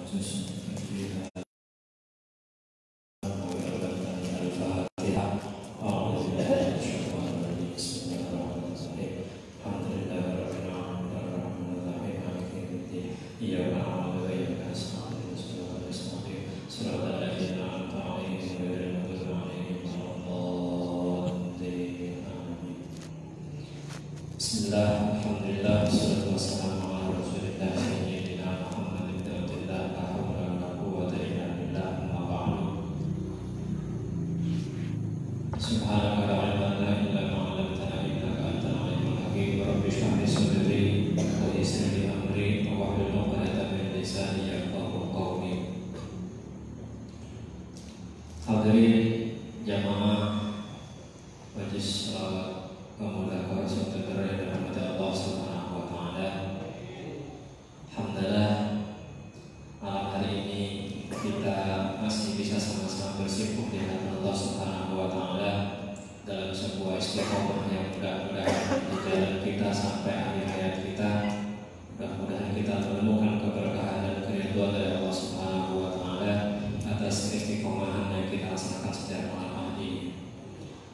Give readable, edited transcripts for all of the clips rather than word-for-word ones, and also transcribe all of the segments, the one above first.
Bismillah, alhamdulillah, wassalatu wassalamu ala rasulillah sayyidina Muhammad ibn Abdillah, la hawla wa la quwwata illa billah, amma ba'du. Subhanaka la ilma lana illa ma 'allamtana innaka antal alimul hakim. Rabbi shrah li sadri wa yassir li amri wa hlul 'uqdatam min lisani yafqahu qawli. Hadirin jamaah majelis salawat pemuda kawasan Tegal yang dirahmati Allah Subhanahu wa taala. Alhamdulillah, malam hari ini kita masih bisa sama-sama bersimpuh di hadapan Allah Subhanahu wa taala dalam sebuah istiqomah yang mudah-mudahan di jalan kita sampai akhir hayat kita. Mudah-mudahan kita menemukan keberkahan dan keridhaan dari Allah Subhanahu wa taala atas istiqomahan yang kita laksanakan setiap malam hari ini.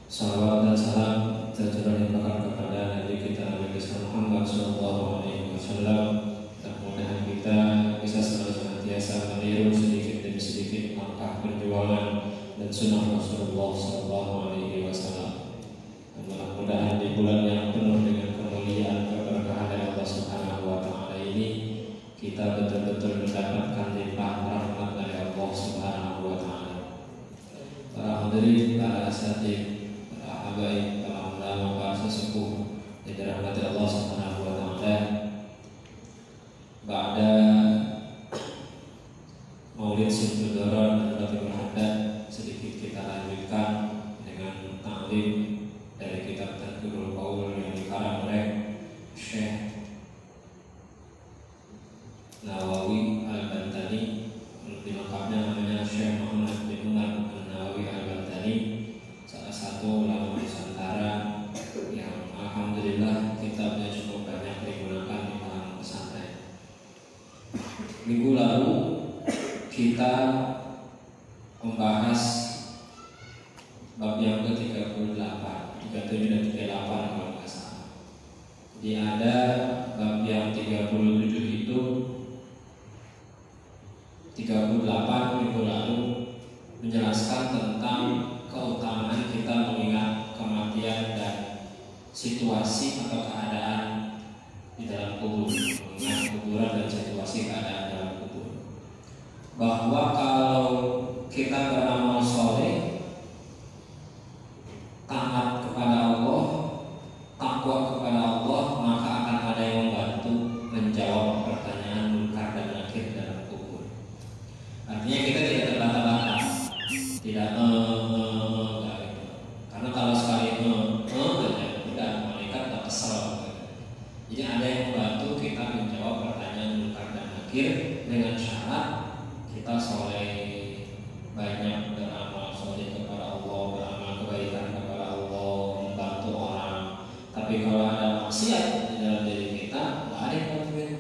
Salawat dan salam tercurah limpahkan kepada Nabi kita Nabi besar Muhammad Sallallahu Alaihi Wasallam. Mudah-mudahan kita bisa selalu senantiasa meniru sedikit demi sedikit langkah perjuangan dan sunnah Rasulullah Sallallahu Alaihi Wasallam. Mudah-mudahan di bulan yang penuh dengan kemuliaan keberkahan dari Allah Subhanahu Wa Taala ini kita betul-betul mendapatkan limpah rahmat dari Allah Subhanahu Wa Taala. Para hadirin, para asatidz, para habaib, para sesepuh yang dirahmati Allah Subhanahu wa taala. Ba'da Maulid Syamsuddaulah dan Latiful Haddad, sedikit kita lanjutkan dengan ta'lim dari kitab Tadhkirul Qaul yang dikarang oleh Syekh Nawawi Al-Bantani. Lebih lengkapnya namanya Syekh Muhammad bin Umar An-Nawawi Al-Bantani, salah satu ulama Nusantara yang alhamdulillah kitabnya cukup banyak digunakan di kalangan pesantren. Minggu lalu kita membahas bab yang ke-38, 37 dan 38 kalau nggak salah. Jadi ada bab yang 37 itu 38 minggu lalu menjelaskan tentang keutamaan kita mengingat kematian dan situasi atau keadaan di dalam kubur, mengingat kuburan dan situasi keadaan dalam kubur. Bahwa kalau kita beramal soleh, taat kepada Allah, takwa kepada Allah, maka akan ada yang membantu menjawab pertanyaan munkar dan nakir dalam kubur. Artinya kita tidak terbata-bata, tidak karena kalau sekali udah malaikat tak kesel. Jadi ada yang membantu kita menjawab pertanyaan munkar dan nakir dengan syarat kita soleh, banyak beramal soleh kepada Allah, beramal kebaikan kepada Allah, membantu orang. Tapi kalau ada maksiat di dalam diri kita, tidak ada yang bantuin,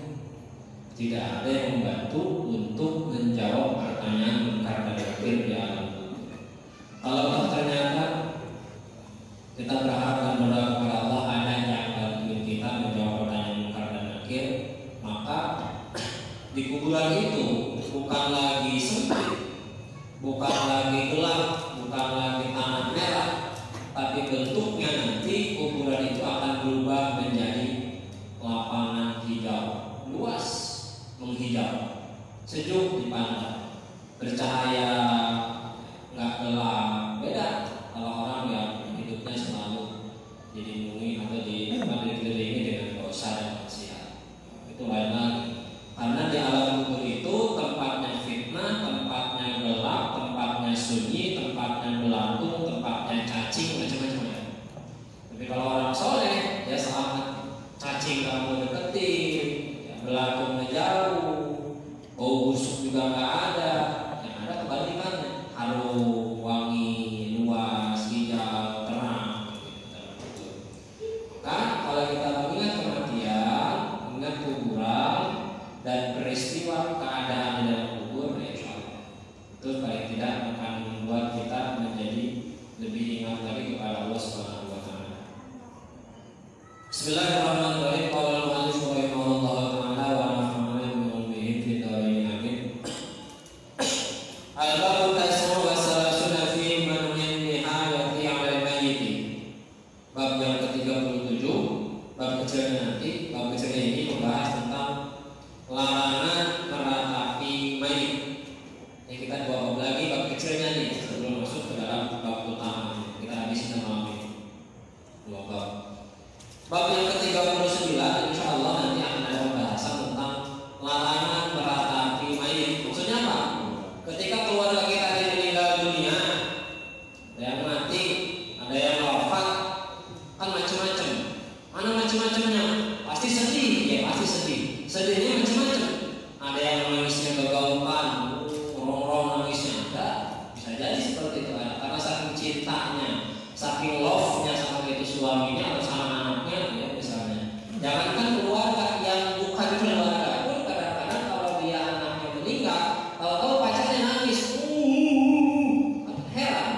tidak ada yang membantu untuk menjawab pertanyaan munkar dan nakir di alam kubur. Kalau ternyata kita berharap dan berdoa kepada Allah ada yang bantuin kita menjawab pertanyaan munkar dan nakir, maka di kuburan itu bukan lagi sempit, bukan lagi gelap, bukan lagi tanah merah, tapi bentuknya nanti kuburan itu akan berubah menjadi lapangan hijau, luas, menghijau, sejuk dipandang, bercahaya, nggak gelap. Beda kalau orang yang hidupnya selalu dilindungi atau dikelilingi dengan dosa dan maksiat, itu lain lagi. Karena di alam kubur itu tempatnya fitnah, tempatnya gelap, tempatnya sunyi, tempatnya belantung, tempatnya cacing, macam-macam ya. Tapi kalau orang soleh, ya selamat, cacing kamu deketin, ya belantungnya jauh, bau busuk juga nggak ada. Yang ada kebalikannya, harum, wangi, luas, hijau, terang. Maka kalau kita mengingat kematian, mengingat kuburan dan peristiwa keadaan di dalam kubur, Itu paling tidak akan membuat kita menjadi lebih ingat lagi kepada Allah Subhanahu wa taala. Bismillahirrahmanirrahim. Qala al-mu'allif rahimahullahu taala wa nafa'ana bima fihi fid dharain amin. Al-babu tasmu wa salasuna fi man nihayati 'ala al-mayyit. Bab yang ke-37, bab kecilnya nanti. Bab kecilnya ini membahas tentang larangan meratapi mayit. Ini kita dua bab lagi, bab kecilnya nih sebelum masuk ke dalam bab utama. Kita habisin malam ini dua bab. Bab yang ke-39 insya Allah nanti akan ada pembahasan tentang larangan meratapi mayit. Maksudnya apa? Ketika keluarga kita ada yang meninggal dunia, ada yang mati, ada yang wafat, kan macam-macam. Mana macam-macamnya? Pasti sedih, ya pasti sedih. Sedihnya macam-macam. Ada yang nangisnya gegaupan, rongrong nangisnya, ada. Bisa jadi seperti itu, karena saking cintanya, saking love-nya sama itu suaminya atau sama anaknya, ya misalnya. Jangankan keluarga yang bukan keluarga pun kadang-kadang kalau dia anaknya meninggal, tahu-tahu pacarnya nangis, heran.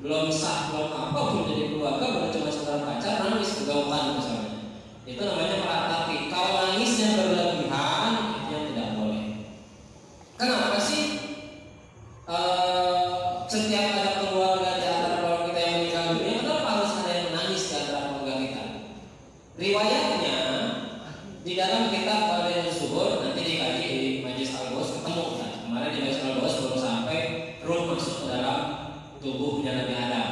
Belum sah, belum apa pun jadi keluarga, bukan cuma saudara pacar nangis gegaupan misalnya. Itu namanya meratapi. Kalau nangisnya berlebihan, itu yang tidak boleh. Kenapa sih? Setiap ada keluarga di antara keluarga kita yang meninggal dunia, kenapa harus ada yang menangis di antara keluarga kita? Riwayatnya di dalam kitab Al Zuhur, nanti dikaji di Majlis Al-Bos ketemu kan? Kemarin di Majlis Al-Bos baru sampai ruh masuk ke dalam tubuhnya Nabi Adam.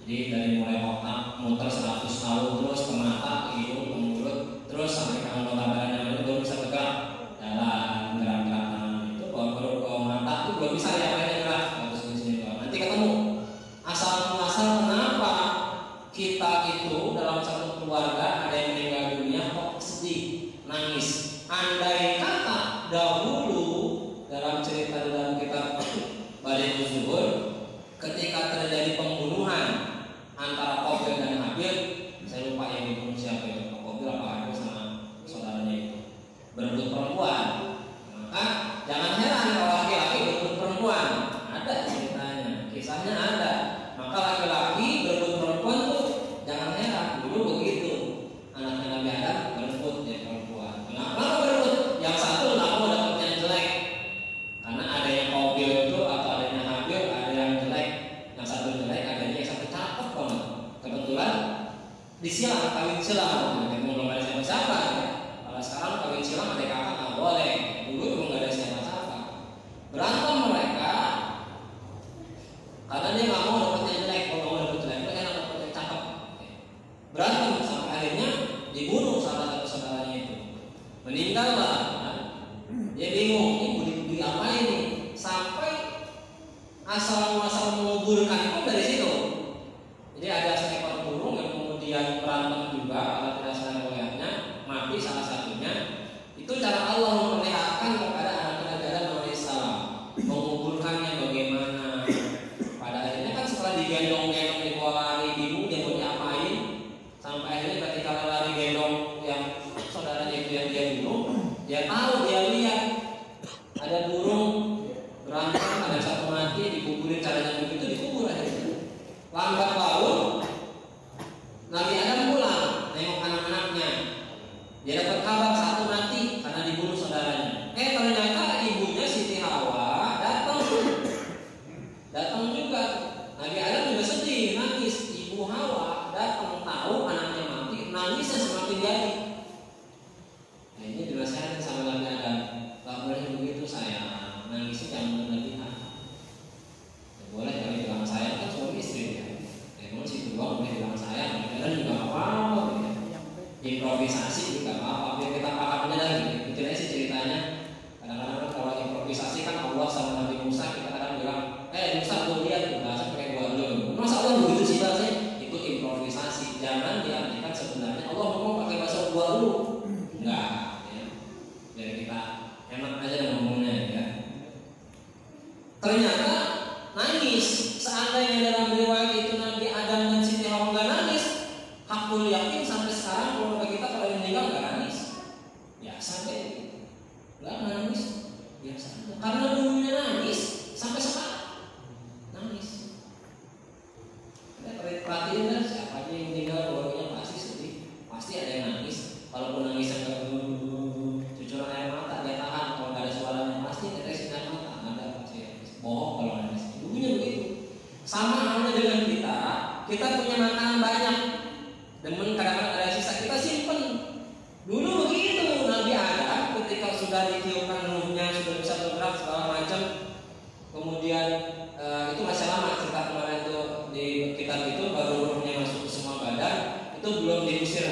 Jadi dari mulai otak muter 100 tahun terus ke mata, ke hidung, ke mulut, terus sampai ke anggota badan yang lain baru bisa tegak, jalan, gerak-gerak tangan itu baru ke mata itu belum bisa ya lainnya gerak. Terus di sini nanti ketemu asal muasal kenapa kita itu dalam satu keluarga ada yang meninggal dunia kok sedih, nangis. Andai kata dahulu dalam cerita dalam kitab Bada'i Zuhur ketika terjadi pembunuhan antara Qabil dan Habil, saya lupa yang dibunuh siapa itu, Qabil apa Habil sama saudaranya itu, berebut perempuan. Maka jangan heran kalau laki-laki berebut perempuan, ada ceritanya, kisahnya ada. Maka laki-laki berebut perempuan tuh jangan heran, dulu begitu. Anaknya Nabi Adam berebut dari perempuan. Kenapa berebut? Yang satu nggak mau dapat yang jelek, karena adanya Qabil itu atau adanya Habil ada yang jelek, yang satu jelek, adanya yang satu cakep banget. Kebetulan disilang, kawin silang, belum ada siapa-siapa. Ya. Kalau sekarang kawin silang ada kakak nggak boleh, dulu belum ada siapa-siapa. Berantem mereka karena dia nggak mau dapat yang jelek, kalau mau dapat jelek, mereka enak dapat yang cakep. Berantem sampai akhirnya dibunuh salah satu saudaranya itu, meninggal lah. Kan? Dia bingung, ini diapain ini? Sampai asal muasal menguburkan pun dari situ. Jadi ada seekor burung yang kemudian berantem juga, kalau tidak salah melihatnya mati salah satunya. Itu cara Allah memperlihatkan kepada anak Nabi Adam alaihissalam, menguburkannya bagaimana. Pada akhirnya kan setelah digendong-gendong dibawa lari, bingung dia mau diapain. Sampai akhirnya ketika lari gendong yang saudaranya itu yang dia bunuh, dia tahu, dia lihat ada burung berantem, ada satu mati, dikuburin caranya begitu, dikubur aja. Lambat laun Nabi Adam pulang nengok anak-anaknya. Dia dapat kabar satu mati karena dibunuh saudaranya. Ternyata ibunya Siti Hawa datang juga. Nabi Adam juga sedih, nangis. Ibu Hawa datang tahu anaknya mati, nangisnya semakin jadi. Nah, ini dinasihatin sama Nabi Adam, gak boleh begitu sayang, nangisnya jangan berlebihan. Boleh kali bilang sayang kan suami istri ya. Emang si kedua boleh bilang sayang, kadang juga apa-apa ya. Improvisasi juga apa-apa, biar kita pahamnya lagi. Itu aja sih ceritanya. Kadang-kadang kalau improvisasi kan Allah sama Nabi Musa kita kadang bilang, Musa gue lihat tuh bahasa pakai gua dulu. Masa Allah begitu sih bahasanya? Itu improvisasi. Jangan diartikan sebenarnya Allah ngomong pakai bahasa gua dulu. Enggak, ya. Biar kita enak aja ngomongnya ya. Ternyata nangis. Seandainya dalam riwayat itu Nabi Adam dan Siti Hawa nggak nangis, hakul yakin sampai sekarang keluarga kita kalau yang meninggal nggak nangis. Biasa deh, nggak nangis biasa. Karena dulunya nangis, sudah ditiupkan ruhnya, sudah bisa bergerak segala macam, kemudian itu masih lama cerita kemarin itu di kitab itu, baru ruhnya masuk ke semua badan, itu belum diusir,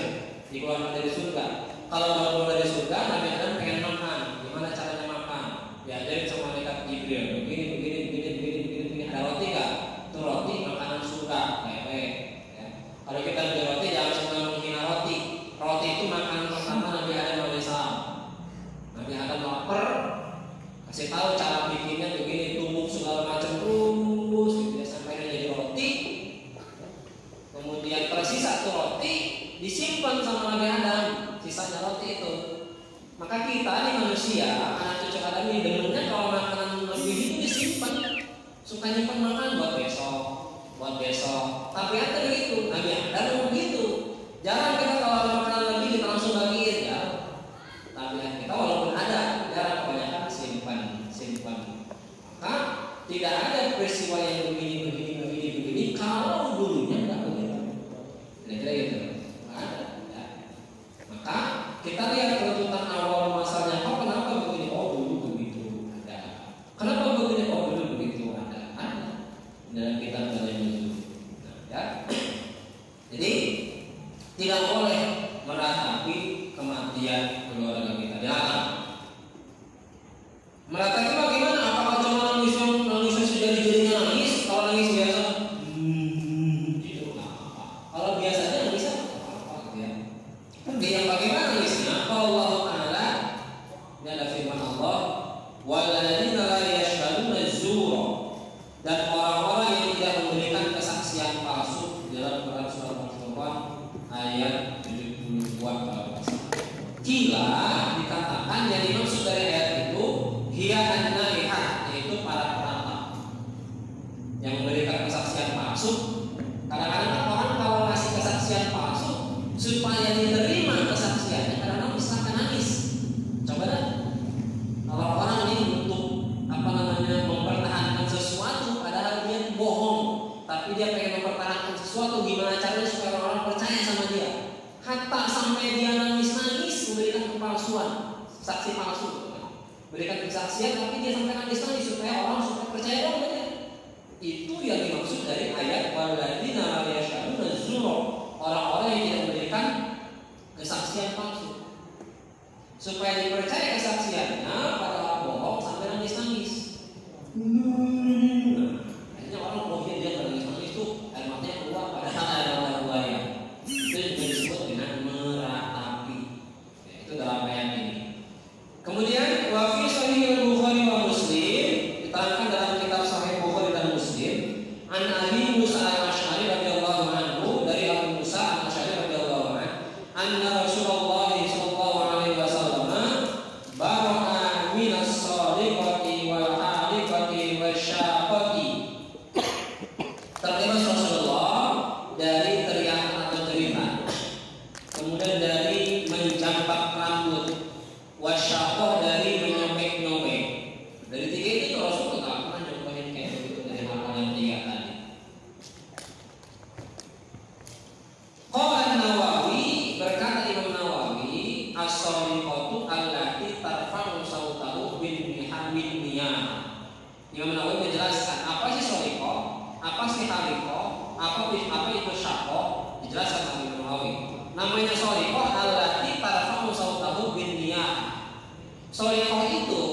dikeluarkan dari surga. Kalau baru keluar dari surga, Nabi Adam pengen makan, gimana caranya makan? Diajarin sama malaikat Jibril, begini, ada roti nggak? Itu roti makanan surga, kayak ya. Kalau kita beli roti jangan cuma menghina roti. Roti itu makanan pertama Nabi Adam alaihissalam. Nabi Adam lapar, kasih tahu cara bikinnya begini, tumbuk segala macam terus gitu ya, sampai jadi roti. Kemudian tersisa tuh roti disimpan sama Nabi Adam, sisanya roti itu. Maka kita nih manusia, anak cucu Adam ini demennya kalau makanan lebih itu disimpan, suka nyimpan makan buat besok. Tapi ada begitu, Nabi Adam begitu. Jarang kita kalau ada makanan lebih kita langsung bagiin ya. Tapi kita walaupun ada, jarang, kebanyakan simpan. Maka tidak ada peristiwa yang begini kalau dulunya nggak begitu. Kira-kira gitu. Nggak ada. Ya. Maka kita lihat kelanjutan awal masalahnya. Oh, kenapa begini? Oh, dulu begitu ada. Kenapa begini? Oh, dulu begitu ada. Ada. Dalam kitab Al-Nuzul. Nah, ya. Jadi tidak boleh meratapi kematian keluarga kita. Dilarang. Meratapi bagaimana? Apakah cuma nangis sejadi-jadinya nangis? Kalau nangis biasa, itu nggak apa-apa. Kalau biasanya nangis apa-apa ya. Tapi yang bagaimana nangisnya? Allah Taala, ini ada firman Allah, walladzina la yashhaduna az-zura, dan orang-orang yang tidak memberikan kesaksian palsu. Dalam Quran surah Al-Furqan ayat 72 kalau tidak salah. Kila dikatakan yang dimaksud dari ayat itu hiya an-naihah, yaitu para perantau yang memberikan kesaksian palsu. Kadang-kadang orang kalau ngasih kesaksian palsu supaya diterima kesaksiannya, kadang-kadang bisa nangis. Coba deh, kalau orang ini untuk mempertahankan sesuatu padahal dia bohong, tapi dia pengen mempertahankan sesuatu, gimana caranya supaya orang percaya sama dia? Hatta sampai dia nangis-nangis memberikan kepalsuan, saksi palsu, berikan kesaksian, tapi dia sampai nangis-nangis supaya orang percaya dong dia. Itu yang dimaksud dari ayat walladzina la yashhaduna az-zura, orang-orang yang tidak memberikan kesaksian palsu, supaya dipercaya kesaksiannya padahal bohong sampai nangis-nangis. Akhirnya orang bohongnya dia nangis-nangis tuh air matanya keluar padahal ada mata buaya. Itu juga disebut dengan meratapi. Ya, itu dalam ayat ini. Kemudian wa fi sahih Bukhari wa Muslim, diterangkan dalam kitab Sahih Bukhari dan Muslim, an Abi Musa al-Asy'ari radhiyallahu anhu, dari Abu Musa al-Asy'ari radhiyallahu anhu, anna Rasulullah sallallahu alaihi wasallam bara'a minas sadiqati wal hadiqati wasyaqati. Terima Rasulullah dari teriakan atau cerita, kemudian dari menjambak rambut, wasyaqah dari menyobek-nyobek. Dari tiga itu Rasul nggak pernah nyobain kayak begitu dari hal-hal yang tiga tadi. Qala Nawawi, berkata Imam Nawawi, as-sariqatu allati tarfa'u sautahu bin niyah. Imam Nawawi menjelaskan apa sih sariqah, apa sih hariqah, apa itu syaqah, dijelaskan oleh Imam Nawawi. Namanya sariqah allati tarfa'u sautahu bin niyah. Sariqah itu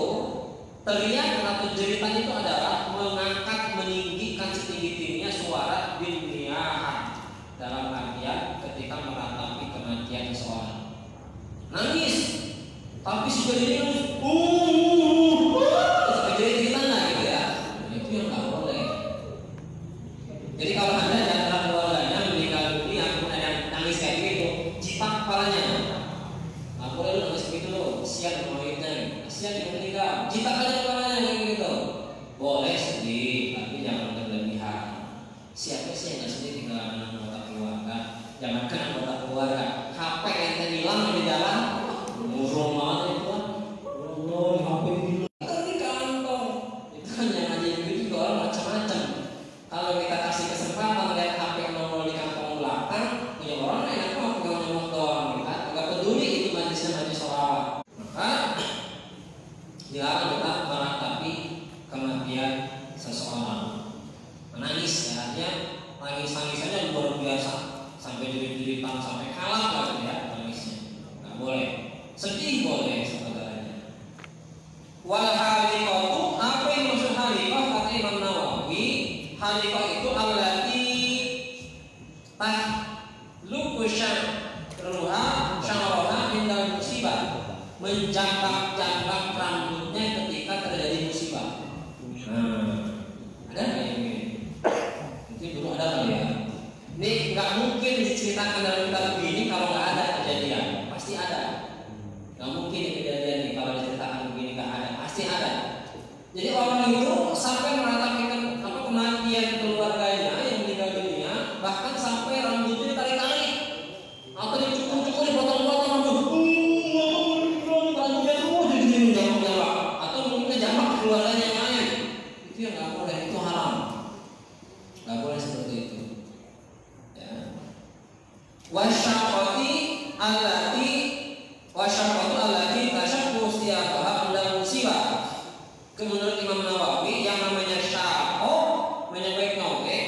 teriakan atau jeritan itu adalah mengangkat, meninggikan setinggi-tingginya suara bin niyah, dalam artian ketika meratapi kematian seseorang. Nangis, tapi sudah nangis, sampai jeritan lah gitu ya. Nah, itu yang nggak boleh. Jadi kalau anda di antara keluarganya meninggal dunia, kemudian ada yang nangis kayak gitu, jitak kepalanya. Nggak boleh lu nangis begitu lo, kasihan maunya, kasihan dia meninggal, jitak aja kepalanya kayak gitu. Boleh sedih, tapi jangan berlebihan. Siapa sih yang nggak sedih kehilangan anggota keluarga? Jangankan anggota keluarga, HP yang hilang di jalan, murung banget itu kan. Allah, HP ini di kantong. Itu kan yang aja begitu juga orang macam-macam. Kalau kita kasih kesempatan lihat HP yang nongol di kantong belakang, ya orang enak kok pegang nyomot doang, kita agak peduli itu majlisnya majlis sholawat. Maka dilarang kita meratapi kematian seseorang. Menangis ya, artinya tangis-tangisannya luar biasa sampai jerit-jeritan, sampai kalah lah ya tangisnya. Nggak boleh. Sedih boleh saudaranya. Wal haliqatu, apa yang maksud haliqah kata Imam Nawawi? Haliqah itu allati tahlukusha ruha syaraha indal musibah, menjambak-jambak rambutnya ketika terjadi musibah. Ada nggak yang ini? Mungkin dulu ada kali ya. Ini nggak mungkin diceritakan dalam kitab begini kalau nggak ada kejadian. Pasti ada. Nggak mungkin kejadian ini kalau diceritakan begini nggak ada. Pasti ada. Jadi orang itu sampai meratakan kematian keluarganya yang meninggal dunia, bahkan sampai rambutnya tarik-tarik atau dicukur-cukur, dipotong-potong rambutnya semua jadi jambak-jambak, atau mungkin jambak keluarganya yang lain. Itu yang nggak boleh, itu haram. Nggak boleh seperti itu. Ya. Wasyaqati allati tashaqqu siyabaha ila musibah. Menurut Imam Nawawi, yang namanya syaqo, menyobek-nyobek,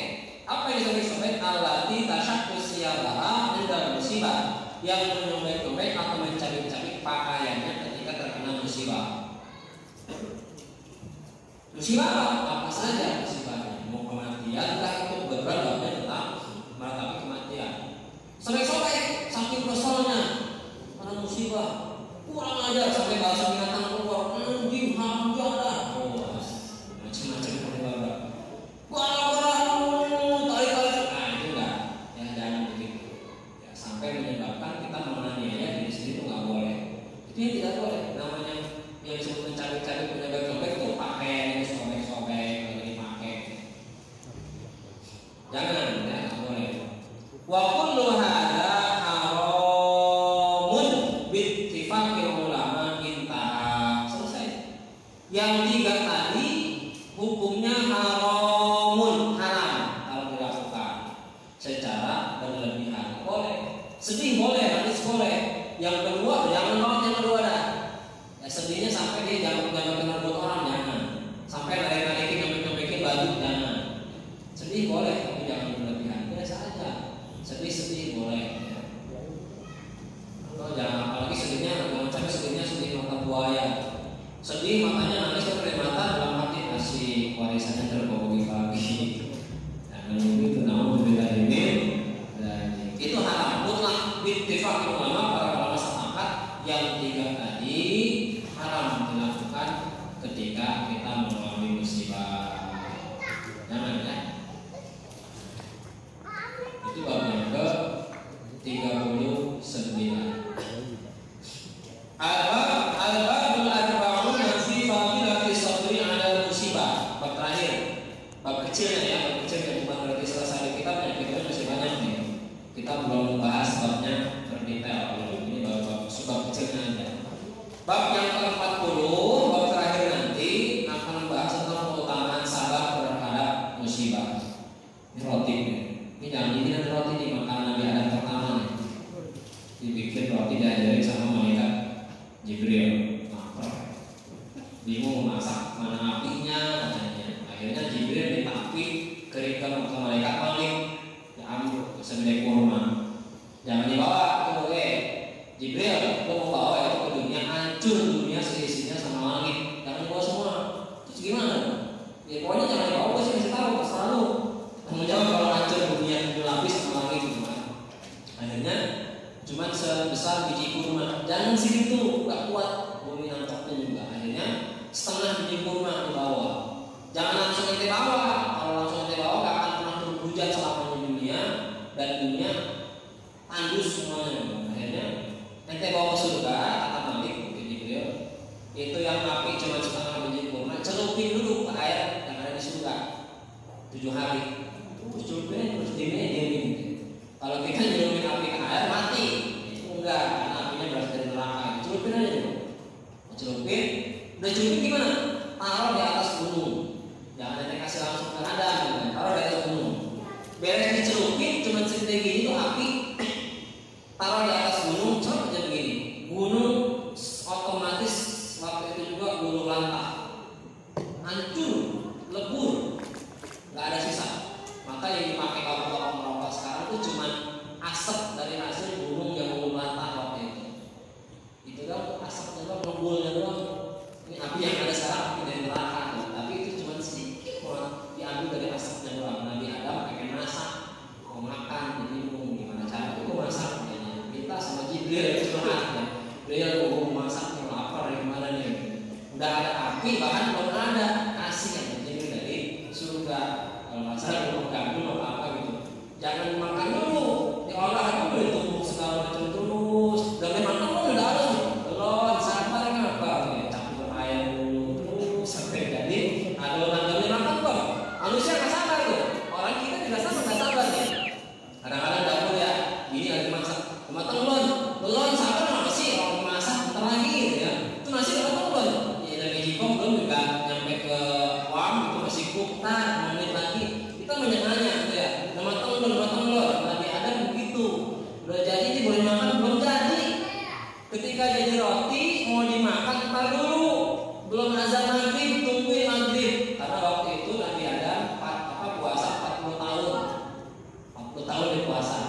apa yang disebut-sebut allati tashaqqu siyabaha ila musibah, yang menyobek-nyobek atau mencabik-cabik pakaiannya ketika terkena musibah. Musibah apa saja musibahnya, mau kematian lah, itu berat-beratnya tentang meratapi kematian. Sobek-sobek saking keselnya karena musibah, kurang ajar sampai bahasa binatang keluar, anjing hamjada, macam-macam keluar. Tarik-tarik, nah itu enggak, ya jangan begitu. Ya, sampai menyebabkan kita menganiaya diri sendiri itu nggak boleh. Itu yang tidak boleh. Namanya yang disebut mencabik-cabik, menyobek-nyobek itu pakaian itu sobek-sobek lagi dipakai. Jangan, ya nggak boleh. Wa kullu hadza haramun bittifaqil ulama intaha. Selesai. Yang tiga tadi hukumnya haramun, haram kalau dilakukan secara berlebihan. Boleh. Sedih boleh, nangis boleh. Yang kedua, jangan banget yang kedua dah. Ya, sedihnya sampai dia jangan buat orang, jangan. Sampai narik-narikin, nyampe-nyampekin baju, jangan. Sedih boleh, tapi jangan berlebihan. Biasa aja. Sedih boleh. Atau jangan, apalagi sedihnya, jangan sampai sedihnya sedih mata buaya. Sedih matanya nangis dari mata, dalam hati masih warisannya terbawa pagi. Jangan begitu, namun berbeda ini. Dan itu haram mutlak bittifaq ulama, para ulama sepakat yang tiga tadi haram dilakukan ketika kita mengalami musibah. Jangan ya. Itu bab yang ke-39. Al-babul arba'un fi fadilati sabri 'ala musibah. Bab terakhir, bab kecilnya ya, bab kecil yang cuma berarti selesai kita punya masih banyak nih. Kita belum membahas babnya berdetail. Ini bab kecilnya aja. Bab yang ke-40, bab terakhir nanti akan membahas tentang keutamaan sabar terhadap musibah. Ini roti nih. Ini jangan ini nanti roti nih, makanan Nabi Adam pertama nih. Dibikin roti diajarin sama malaikat Jibril. Bingung masak mana apinya katanya. Akhirnya Jibril ditapi keringkan ke malaikat Malik. Diambil segede kurma. Jangan dibawa itu Jibril, lo mau bawa itu ke dunia, hancur dunia seisinya sama langit. Jangan dibawa semua. Terus gimana? Ya pokoknya jangan dibawa, gue sih masih tahu selalu. Kamu jawab kalau hancur dunia dilapis sama langit gimana? Akhirnya cuma sebesar biji kurma. Jangan segitu, nggak kuat bumi nangkapnya juga. Akhirnya setengah biji kurma dibawa. Jangan langsung ente bawa. Kalau langsung ente bawa nggak akan pernah turun hujan selama di dunia, dan dunia tandus semuanya. Akhirnya ente bawa ke surga, kata Malik Jibril, itu yang api cuma setengah biji kurma, celupin dulu ke air yang ada di surga 7 hari. Terus celupin, terus dimin. Kalau kita celupin api ke air mati, itu enggak, karena apinya berasal dari neraka. Celupin aja dulu. Celupin, udah celupin gimana? Taruh di atas gunung. Jangan ente kasih langsung ke Adam, taruh di atas gunung. Beres dicelupin, cuma segede gini tuh api. Taruh di atas gunung, coba aja begini. Gunung otomatis waktu itu juga gunung melantah, hancur, lebur, nggak ada sisa. Maka yang dipakai kaum merokok sekarang itu cuma asap dari hasil gunung yang melantah waktu itu. Itu kan asapnya doang, ngebulnya doang. Ini api yang ada sekarang api dari neraka, tapi itu cuma sedikit diambil dari asapnya doang. Nabi Adam pengen masak, mau makan, jadi bingung gimana cara itu masak. Minta sama Jibril itu curhat, beliau mau masak, mau lapar dari mana nih? Udah ada api, bahkan belum ada, kasih yang terjadi dari surga. Kalau masalah belum gabung apa gitu, jangan makan dulu, diolah dulu, ditumbuk segala macam terus. Dan memang kamu udah harus telur, sabar ngapa? Campur air dulu terus sampai jadi adonan. Dan makan kok, manusia nggak sabar tuh. Orang kita juga sama nggak sabar nih. Kadang-kadang dapur ya, ini lagi masak, matang belum sabar apa sih orang masak bentar lagi gitu ya. Itu nasi udah matang belum? Ya dari jikong belum juga nyampe ke warm itu masih kutar, menit lagi. Kita nanya gitu ya, udah matang belum? Nabi Adam begitu, udah jadi ini boleh makan belum jadi. Ketika jadi roti mau dimakan ntar dulu, belum azan maghrib, tungguin maghrib. Karena waktu itu Nabi Adam puasa 40 tahun. 40 tahun dia puasa,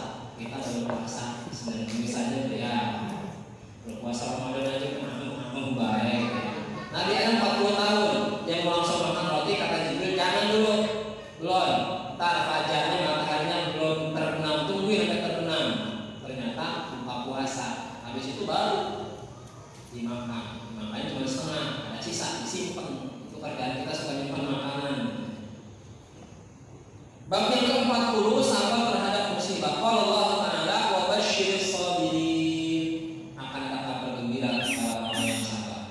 kita belum puasa. Sebenarnya saja ya, berpuasa Ramadan aja kan baik. Nabi Adam 40 tahun, dia mau langsung makan roti, kata Jibril jangan dulu, belum. Ntar fajarnya mataharinya belum terbenam, tungguin sampai terbenam. Ternyata buka puasa, habis itu baru dimakan. Makanya cuma setengah, ada sisa disimpan. Itu kerjaan kita suka nyimpan makanan. Bab yang ke-40, sabar terhadap musibah. Qala Allah Ta'ala wa basyiris sabirin. Akan kata bergembira kepada orang yang sabar.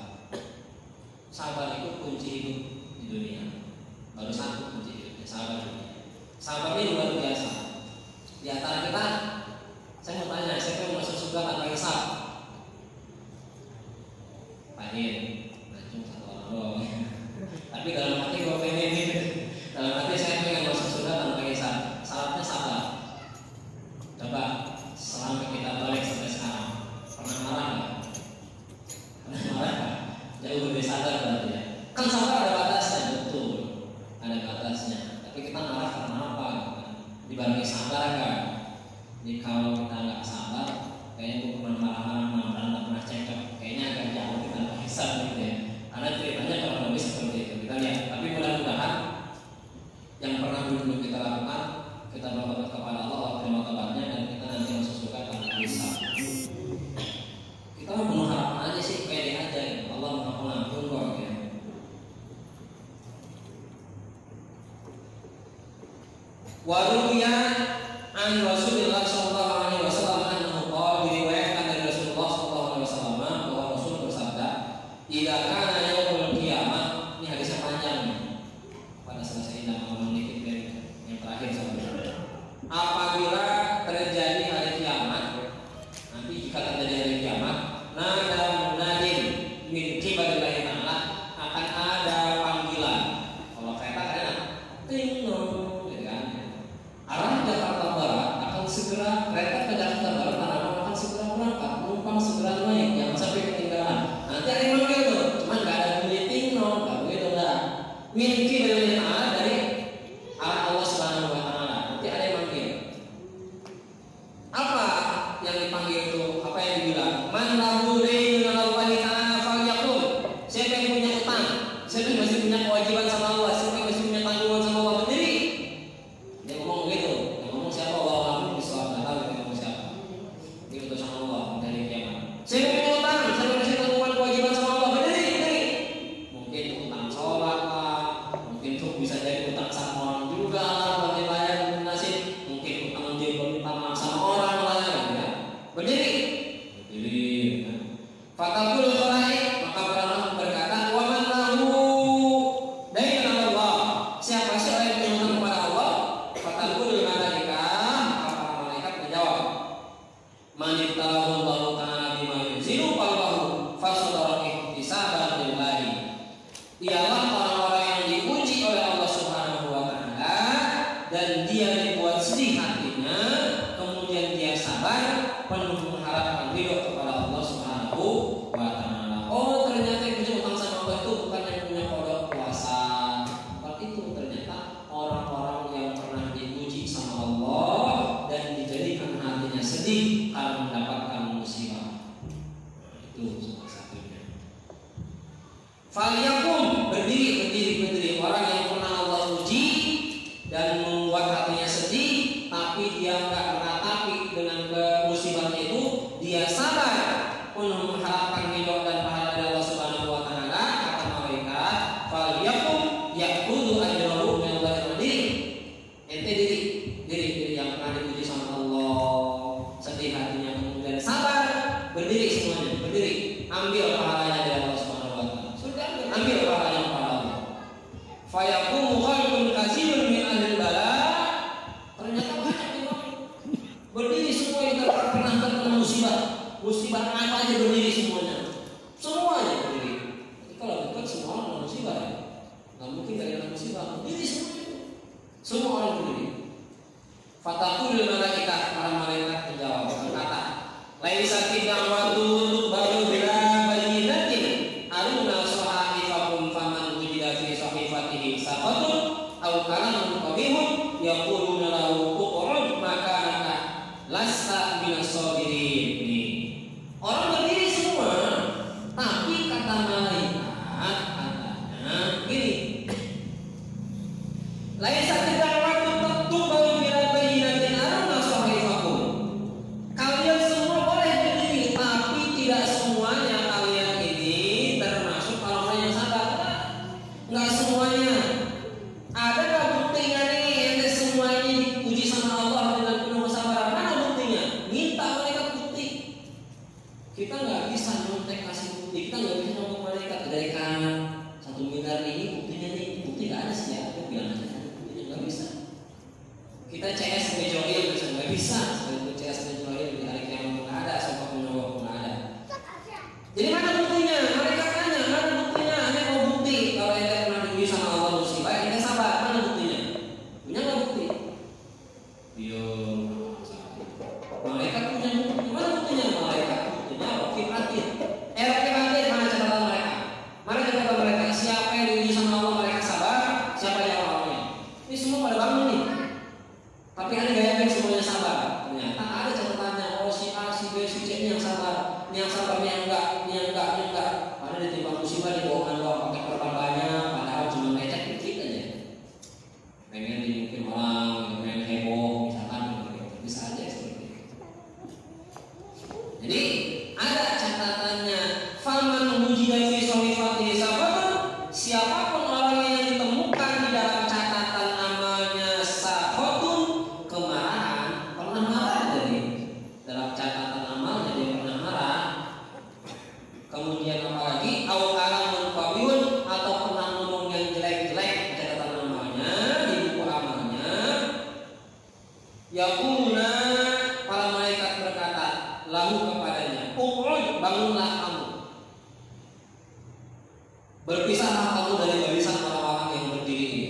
Sabar itu kunci hidup di dunia. Baru satu kunci hidupnya, sabar. Sabar ini luar biasa. Di antara kita, saya mau tanya, siapa yang masuk surga tanpa hisab? Pahit, cuma satu orang doang. Tapi dalam hati gue pengen gitu. Dalam hati saya pengen masuk surga tanpa hisab. Syaratnya sabar. Coba selama kita balik sampai sekarang, pernah marah nggak? Pernah marah nggak? Jauh lebih sadar berarti ya. Kan sabar ada batasnya, betul. Ada batasnya. Tapi kita marah karena apa? Dibanding sabar kan? Jadi kalau kita nggak sabar, kayaknya gue pernah marah-marah, nggak pernah cekcok. Kayaknya agak jauh kita tanpa hisab gitu ya. Karena ceritanya kurang lebih seperti itu. Kita lihat. Tapi mudah-mudahan yang pernah dulu kita lakukan, kita bertobat kepada Allah, terima tobatnya, dan kita nanti masuk surga tanpa hisab. Kita penuh harapan aja sih, pede aja ya. Allah Maha Pengampun kok ya. Waruya an Rasulullah sallallahu alaihi wasallam annahu qala, diriwayatkan dari Rasulullah sallallahu alaihi wasallam bahwa Rasul bersabda, "Idza kana yaumul qiyamah," ini hadisnya panjang nih. Pada selesai ini ngomong dikit dari yang terakhir saudara. Apabila terjadi hari kiamat, nanti jika terjadi hari kiamat, nada munadin min qibalillahi ta'ala, akan ada panggilan. Kalau kereta kan ting nong gitu kan. Arah Jakarta Barat akan segera, kereta ke Jakarta Barat akan segera berangkat, penumpang segera naik, jangan sampai ketinggalan. Nanti ada yang manggil tuh, cuman nggak ada bunyi ting nong, nggak begitu enggak. Min qibalillahi ta'ala, dari arah Allah Subhanahu wa Ta'ala. Nanti ada yang manggil. Apa yang dipanggil itu? Apa yang dibilang? Man lahu daynun 'ala Allah ta'ala falyaqul. Siapa yang punya utang? Siapa yang masih punya kewajiban sama Allah? Siapa yang masih punya tanggungan sama Allah? Berdiri. Dia ngomong gitu. Dia ngomong siapa? Allah bisa nggak tahu dia ngomong siapa. Dia utusan Allah dari kiamat. Siapa yang punya utang? Siapa yang masih tanggungan kewajiban sama Allah? Berdiri. Mungkin utang sholat lah, mungkin tuh bisa jadi utang sama orang juga lah, buat dibayar nasib. Mungkin utang dia minta maaf sama orang lah ya. Berdiri. Fatakul khalaik, maka para berkata, wa man lahu daynun 'ala Allah berdiri. Orang yang pernah Allah uji dan membuat hatinya sedih, tapi dia nggak meratapi dengan musibahnya itu, dia sabar penuh mengharapkan ridho dan pahala dari Allah Subhanahu wa taala. Kata malaikat, fal yakum ya'khudhu ajrahu min Allahil Qadir. Ente diri yang pernah diuji sama Allah, sedih hatinya, kemudian sabar, berdiri semuanya, ambil pahalanya dari Allah Subhanahu wa taala. Sudah ambil pahalanya kepada Allah. Fa yaqumu khalqun katsirun min ahlil bala. Ternyata banyak yang berdiri semua yang pernah terkena musibah apa aja berdiri semuanya berdiri. Jadi kalau dekat semua orang kena musibah ya, nggak mungkin gak ada musibah, berdiri semua orang berdiri. Fataqul malaikat, para malaikat menjawab berkata, laisa tidawatu baru bila bayyinatin aruna sahifakum faman wujida fi sahifatihi saqatun aw kalamun qabihun yaquluna lahu uqrud makanaka lasta minas sabirin. Orang berdiri semua, tapi kata malaikat katanya gini, laisa tidawatu baru bila bayyinatin aruna sahifakum. Kalian semua boleh berdiri, tapi tidak semuanya kalian ini termasuk orang-orang yang sabar. Enggak semuanya. Ada nggak buktinya nih? Ente semua ini diuji sama Allah dengan penuh kesabaran. Mana buktinya? Minta malaikat bukti. Kita nggak bisa nyontek kasih bukti. Kita nggak bisa nyontek malaikat dari kanan 1 miliar ini buktinya nih. Bukti nggak ada sih ya. Kita bilang aja buktinya nggak bisa. Kita CS Mejoil bisa nggak bisa. CS Mejoil di hari kiamat pun ada, sumpah penyebab pun ada. Jadi mana buktinya? Mereka tanya, mana buktinya? Anda mau bukti kalau ente pernah diuji sama Allah musibah, ente sabar. Mana buktinya? Punya nggak bukti? Dia malaikat punya bukti. Mana buktinya? Malaikat buktinya Rokib Atid. Rokib Atid mana catatan mereka? Mana catatan mereka? Siapa yang diuji sama Allah mereka sabar? Siapa yang orangnya? Ini semua pada bangun nih. Tapi ada gaya yang semuanya sabar. Ternyata ada catatannya. Oh si A, si B, si C ini yang sabar. Ini yang sabarnya enggak. Ada ditimbang musibah di bohongan doang pakai korban banyak, padahal cuma lecet dikit aja. Pengen dimungkin orang, pengen heboh, misalkan bisa aja seperti itu. Jadi ada catatannya. Faman wujida fi sahifatihi sabatun, siapapun orang yang ditemukan di dalam catatan amalnya sabatun, kemarahan, pernah marah jadi dalam catatan amalnya dia pernah marah. Kemudian apalagi awal kalamun qabihun, atau pernah ngomong yang jelek-jelek di catatan amalnya, di buku amalnya. Yaquluna, para malaikat berkata lahu kepadanya, uqud, bangunlah kamu, berpisahlah kamu dari barisan orang-orang yang berdiri ini.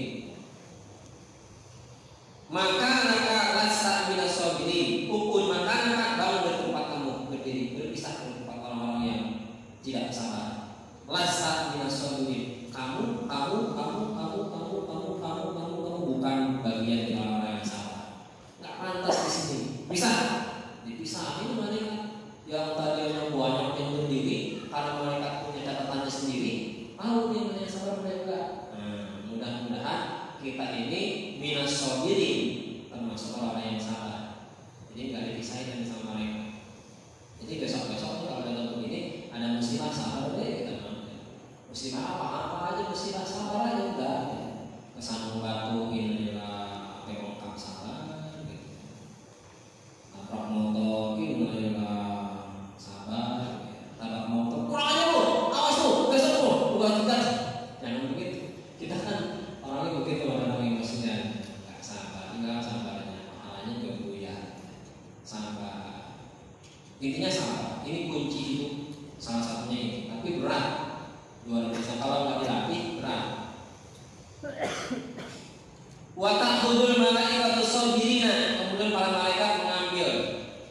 Maka naka lasta minas sabirin, uqud, maka naka bangun dari tempat kamu berdiri, berpisah dari tempat orang-orang yang tidak sabar. Lasta minas sabirin, kamu bukan bagian dari orang-orang yang sabar. Nggak pantas di sini. Bisa dipisahin malaikat. Yang tadinya banyak yang berdiri, karena malaikat punya catatannya sendiri, tahu dia mana yang sabar mana yang enggak. Mudah-mudahan kita ini minas sabirin, termasuk orang yang sabar. Jadi nggak dipisahin sama malaikat. Jadi besok-besok kalau dalam begini ada musibah sabar deh kita. Musibah apa aja musibah sabar aja udah. Kesambung batu inilah bengkok sabar gitu. Nabrak motor inilah sabar. Tabrak motor kurang aja lu, awas lu, besok lu, bukan kita. Jangan begitu. Kita kan orangnya begitu orang emosinya. Nggak sabar, enggak sabarnya, pahalanya juga buyar. Sabar. Intinya sabar. Ini kunci hidup salah satunya ini. Tapi berat, luar biasa. Kalau nggak dilatih berat. Wa ta'khudul malaikatu sabirina, kemudian para malaikat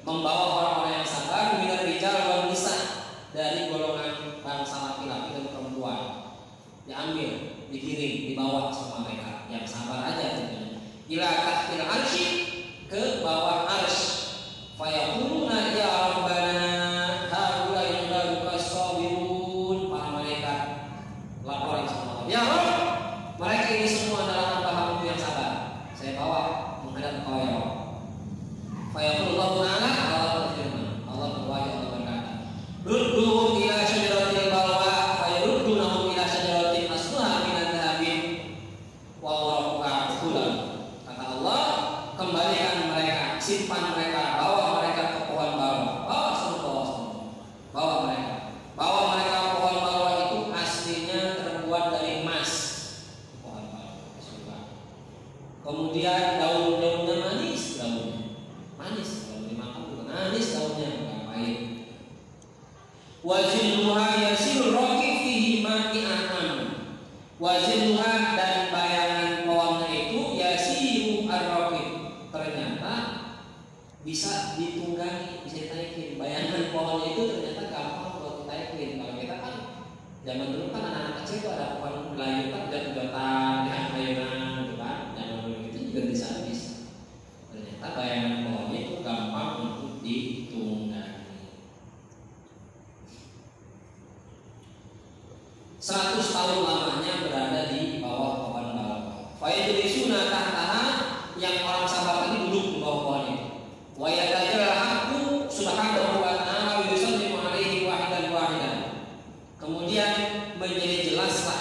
membawa orang-orang yang sabar minal rijal wal nisa, dari golongan bangsa laki-laki dan perempuan, diambil, dikirim, dibawa sama mereka yang sabar aja. Ila tahtil arsy, ke bawah arsy. Fayaquluna ya rabbana haula yang sabirun, para malaikat laporan sama Allah. Ya Rob, mereka ini semua adalah hamba-Hambamu yang sabar. Saya bawa menghadap Engkau ya Rob. Fayaqulullahu ta'ala, Allah berfirman, Allah berwahyu, Allah berkata, Rudduhum ila syajaratil balwa, fayarudduhum ila syajaratil asluha minan dhahabin wa waraquha ukhulun. Kata Allah, kembalikan mereka, simpan mereka, bawa mereka ke pohon balwa. Bawa mereka ke pohon balwa itu aslinya terbuat dari emas. Pohon balwa, kemudian daun-daunnya manis, kalau dimakan juga manis daunnya, bukan pahit. Wazilluha yasirul raqib fihi ma'i'an. Wazilluha dan bayangan pohonnya itu yasiru ar-raqib. Ternyata bisa ditunggangi, bisa ditaikin. Bayangan pohonnya itu ternyata gampang buat ditaikin. Kalau kita kan zaman dulu kan anak-anak kecil itu ada pohon belayu kan jatuh-jatuhan dengan ayunan gitu kan. Zaman dulu itu juga bisa. Ternyata bayangan pohonnya itu gampang untuk ditunggangi. 100 tahun lamanya berada di bawah pohon balwa. Fayadrisuna tahtaha, yang orang sabar tadi duduk di bawah pohon itu. Wa yatajalla haqqu subhanahu wa ta'ala wa yusallimu alaihi wahidan. Kemudian menjadi jelaslah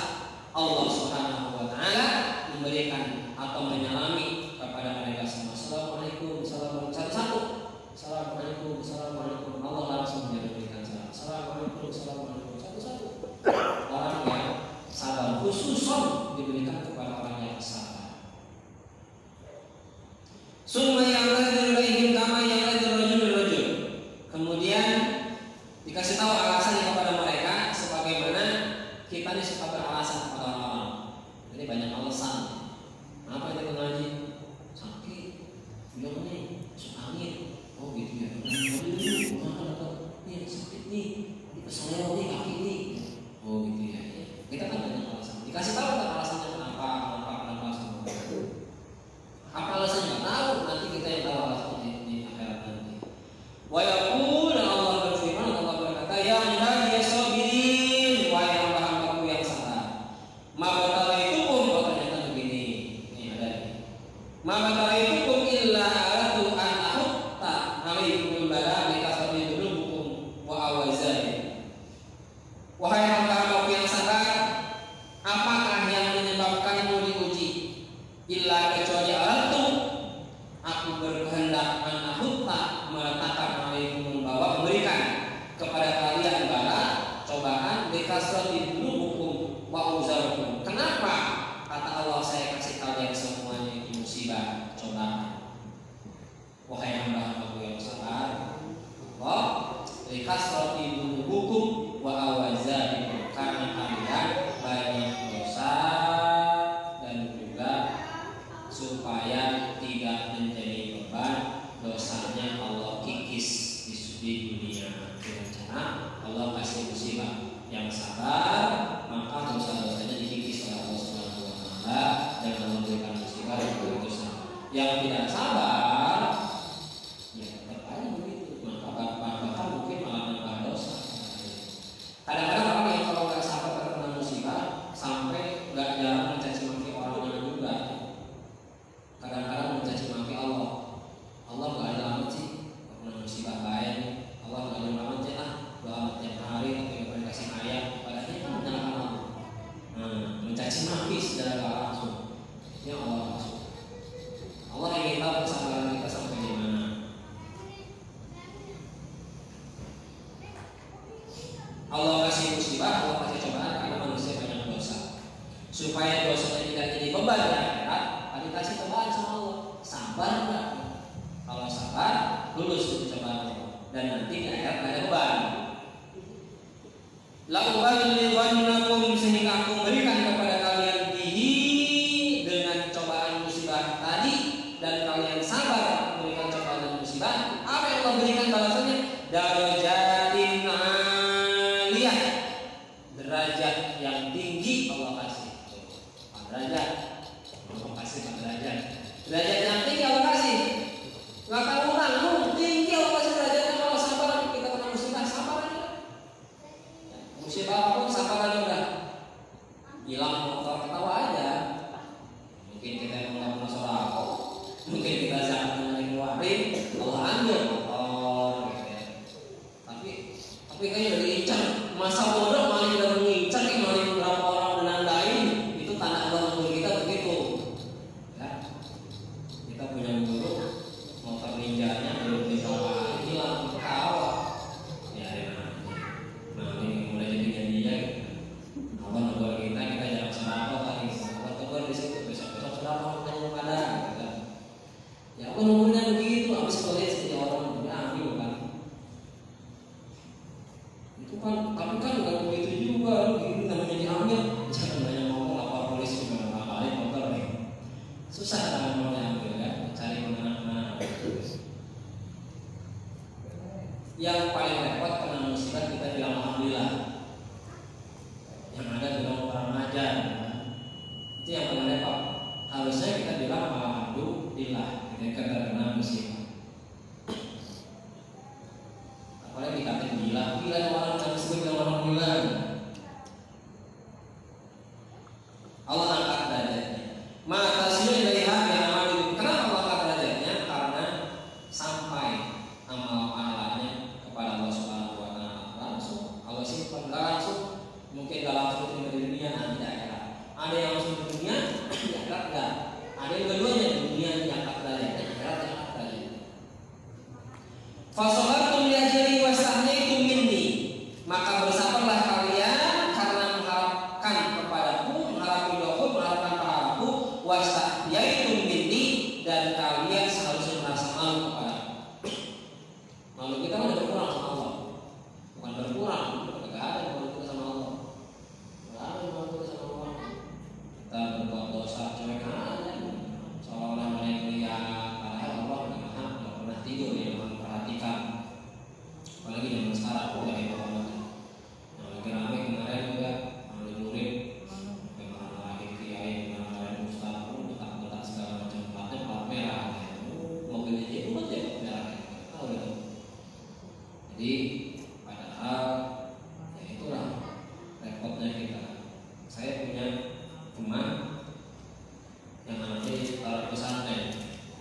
Allah Subhanahu wa ta'ala memberikan atau menyalami kepada mereka semua. Assalamualaikum, satu-satu. Assalamualaikum, Allah langsung memberikan salam. Assalamualaikum, satu-satu. Orang yang sabar khususon diberikan kepada orang yang sabar. Summa ya'lamu ilaihim kama ya'lamu rajul. Kemudian dikasih tahu alasan kepada mereka sebagaimana kita ini suka beralasan kepada orang-orang. Jadi banyak alasan. Apa itu ngaji? Sakit, bilang nih, masuk angin. Oh gitu ya. Nih sakit nih, keseleo nih kaki nih. Oh gitu ya. Kita kan banyak alasan. Dikasih tahu kan alasannya kenapa semua. Apa alasannya nggak tahu. Nanti kita yang tahu alasannya di akhirat nanti. Wa yaqul, Allah berfirman, Allah berkata, ya ibadiy sabirin, wahai hamba-hambaku yang sabar. Mabtala itu pun ternyata begini. Ini ada nih. Mabtala itu pun illa alatu an ahutta alaikum bala likasati dulukum wa awazani. Wahai hamba-hambaku yang sabar, apakah yang menyebabkanmu diuji? Illa kecuali alatu, aku berkehendak an ahutta meletakkan alaikum bahwa memberikan kepada kalian bala cobaan likasati dulukum wa uzarukum. Kenapa? Kata Allah, saya kasih kalian semuanya itu musibah, cobaan. Wahai hamba-hambaku yang sabar, Allah likasati dulukum wa awazarikum, karena kalian banyak dosa dan juga supaya tidak menjadi beban, dosanya Allah kikis di dunia dengan cara Allah kasih musibah. Yang sabar maka dosa-dosanya dikikis oleh Allah Subhanahu wa ta'ala dan Allah memberikan musibah dan dosa. Yang tidak sabar ya tetap aja begitu, maka bahkan mungkin malah menambah dosa. Kadang-kadang orang yang kalau nggak sabar terkena musibah sampai nggak jarang mencaci maki orang lain juga. Kadang-kadang mencaci maki Allah. Allah nggak ada amat sih kena musibah baik. Allah nggak ada amat sih doa tiap hari atau yang pernah kasih ayat. Padahal itu menyalahkan Allah. Mencaci maki secara langsung. Ya Allah langsung. Allah ingin tahu kesabaran kita sampai di mana. Allah kasih musibah, Allah kasih cobaan karena manusia banyak dosa. Supaya dosanya tidak jadi beban di akhirat, kasih cobaan sama Allah. Sabar enggak? Kalau sabar, lulus dari cobaan dan nanti di akhirat ada beban. La'uballighannakum, sehingga aku berikan kepada kalian bihi, dengan cobaan musibah tadi, dan kalian sabar memberikan cobaan dan musibah. Apa yang Allah berikan balasannya? Darajatin aliyah, derajat yang tinggi Allah kasih. Derajat, Allah kasih derajat. Derajat yang tinggi Allah kasih. Nggak tahu ulang, tinggi Allah kasih derajatnya. Kalau sabar kita kena musibah, sabar aja. Musibah apapun sabar aja udah. motor, ketawa aja. Mungkin kita yang nggak pernah sodako, mungkin kita zakatnya lagi keluarin, Allah ambil motor, gitu ya. Tapi kayaknya udah diincar, masa bodoh malah udah mengincar, malah beberapa orang menandain, itu tanda Allah mengukur kita begitu. Ya, kita punya guru motor ninjanya belum dicoba, hilang, ketawa. Ya, nah ini mulai jadi janjinya. Allah mengukur kita jangan sodako lagi. Di situ besok sudah mau ketemu pada gitu. Ya aku nomornya begitu, habis kuliah jadi orang udah ambil kan. Itu kan, tapi kan nggak begitu juga, begitu namanya diambil. Jangan banyak ngomong lapor polisi juga nggak balik motor nih. Susah kan mau diambil ya, cari kemana-mana. Yang paling repot kena musibah kita bilang alhamdulillah. Yang ada bilang kurang ajar. Itu yang paling repot. Harusnya kita bilang alhamdulillah ketika terkena musibah. Apalagi dikatain gila orang yang disebut dengan alhamdulillah. Allah angkat derajatnya. Maka sini dari hati amal. Kenapa Allah angkat derajatnya? Karena sampai amal amalnya kepada Allah Subhanahu Wa Taala langsung. Allah simpan langsung. Mungkin gak langsung di dunia, nanti di akhirat. Ada yang langsung di dunia, di akhirat enggak. Ada yang keduanya di dunia yang angkat derajatnya, akhirat yang angkat derajatnya. Fasobartum liajri wastahnaitum minni, maka bersabarlah kalian karena mengharapkan kepadaku, mengharapkan doaku, mengharapkan pahalaku, wastahnaitum minni, dan kalian seharusnya merasa malu kepadaku. Malu kita kan berkurang sama Allah, bukan berkurang, tidak ada yang malu sama Allah. Kita berbuat dosa cuek aja, seolah-olah mereka lihat, padahal Allah nggak pernah tidur, dia memperhatikan. Apalagi zaman sekarang udah hebat banget. Yang lagi ramai kemarin juga murid, memang kiai, memang ustaz, betak-betak segala macam platnya plat merah, mobilnya itu aja plat merah, tahu itu. Jadi padahal ya itulah repotnya kita. Saya punya teman yang nanti taruh pesantren,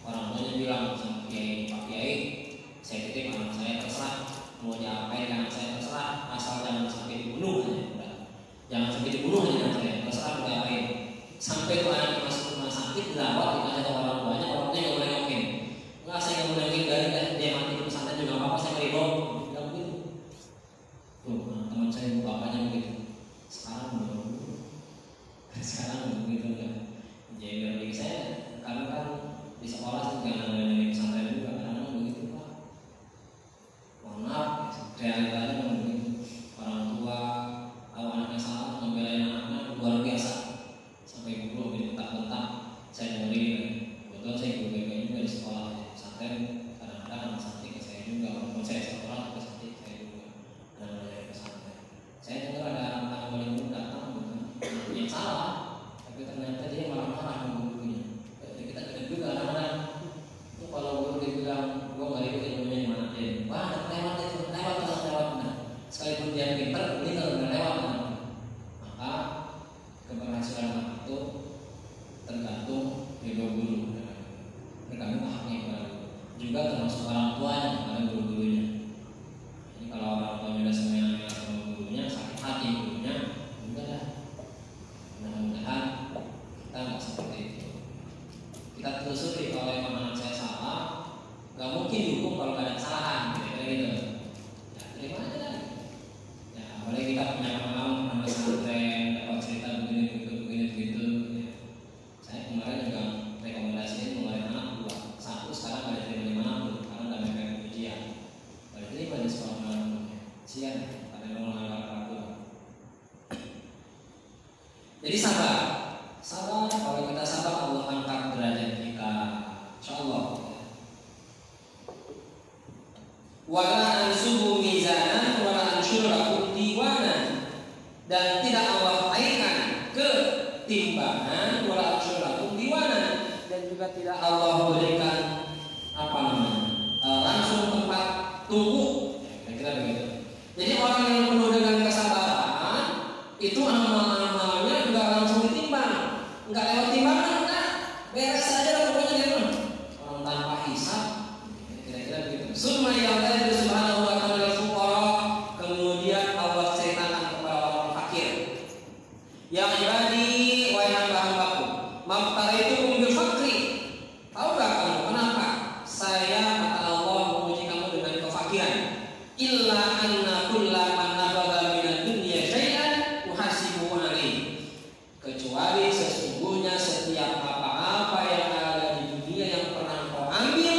orang tuanya bilang sama kiai, Pak Kiai, saya titip anak saya terserah mau diapain anak saya terserah, asal jangan sampai dibunuh aja, jangan sampai dibunuh aja anak saya, terserah mau diapain. Sampai tuh anak masuk rumah sakit dirawat, dikasih tahu orang tuanya nggak boleh ngokin. Nggak, saya nggak boleh ngokin dari dia mati di pesantren juga apa-apa, saya beri bom, bilang begitu. Tuh teman saya bapaknya begitu. Sekarang begitu ya. Jadi dari saya karena kan di sekolah saya juga dari pesantren juga kadang-kadang begitu Pak. Mohon maaf, realitanya memang begitu. Orang tua tahu anaknya salah membelain anaknya luar biasa sampai guru bentak-bentak. Saya dengerin, betul saya guru BK juga di sekolah pesantren kadang-kadang anak santri ke saya juga, walaupun saya sekolah ke santri saya juga kadang-kadang dari pesantren. Saya dengar ada anak paling muda datang yang salah, tapi ternyata dia marah-marah sama gurunya. Jadi kita juga kadang-kadang itu kalau guru dia bilang gua nggak ikut ilmunya gimana dia, wah lewat itu lewat. Sekalipun dia pintar, ini kalau udah lewat maka keberhasilan itu tergantung ridho guru, tergantung haknya kepada guru. Juga termasuk orang tuanya kepada guru-gurunya. Jadi kalau orang tuanya udah semuanya sama gurunya, sakit hati gurunya, udahlah. Mudah-mudahan kita nggak seperti itu. Kita telusuri kalau emang anak saya salah, nggak mungkin dihukum kalau nggak ada kesalahan, gitu. Ya terima aja lah. Ya apalagi kita punya pengalaman pesantren, dapat cerita begitu. Ya. Saya kemarin juga rekomendasiin mengeluarkan anak dua, satu sekarang nggak diterima di mana pun, karena nggak mepet ujian. Nggak diterima di sekolah manapun. Sian, ada yang melanggar peraturan. Jadi sabar kalau kita sabar Allah angkat derajat kita, insyaallah. Wala ansubu mizanan wala ansyurakum diwanan, dan tidak Allah naikkan ke timbangan wala ansyurakum diwanan, dan juga tidak Allah berikan langsung tempat tunggu. Kira-kira begitu. Jadi orang yang penuh dengan kesabaran itu amal-amalnya juga langsung nggak lewat timbangan, enggak, beres saja lah pokoknya dia mah. Orang tanpa hisab, kira-kira begitu. Summa ya'tadu subhanahu wa ta'ala fuqara, kemudian Allah ceritakan kepada orang fakir. Ya ibadi wa hamba-hambaku, mabtaraitu bil fakri. Tahukah kamu kenapa saya kata Allah memuji kamu dengan kefakiran? Illa anna kulla man nabagha minad dunya syai'an uhasibu alaihi. Kecuali sesungguhnya setiap apa-apa yang ada di dunia yang pernah kau ambil,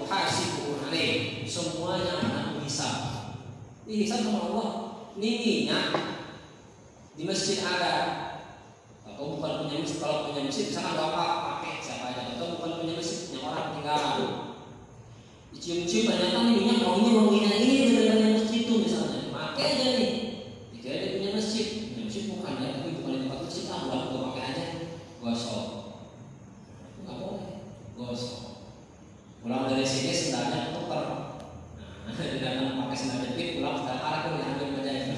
uhasibu alaihi, semuanya akan dihisab. Dihisab sama Allah. Nininya di masjid ada, atau bukan punya masjid. Kalau punya masjid misalkan bapak pakai siapa aja, atau bukan punya masjid, punya orang tinggalan, dicium-cium ternyata minyak wanginya ini dari masjid itu misalnya, pakai aja nih, dikira dia punya masjid bukan ya, tapi bukan di tempat masjid, buat gue pakai aja, gosok, itu nggak boleh, gosok. Pulang dari sini sendalnya tuker, datang pakai sendal jepit, pulang sendal karet tuh diambil aja itu.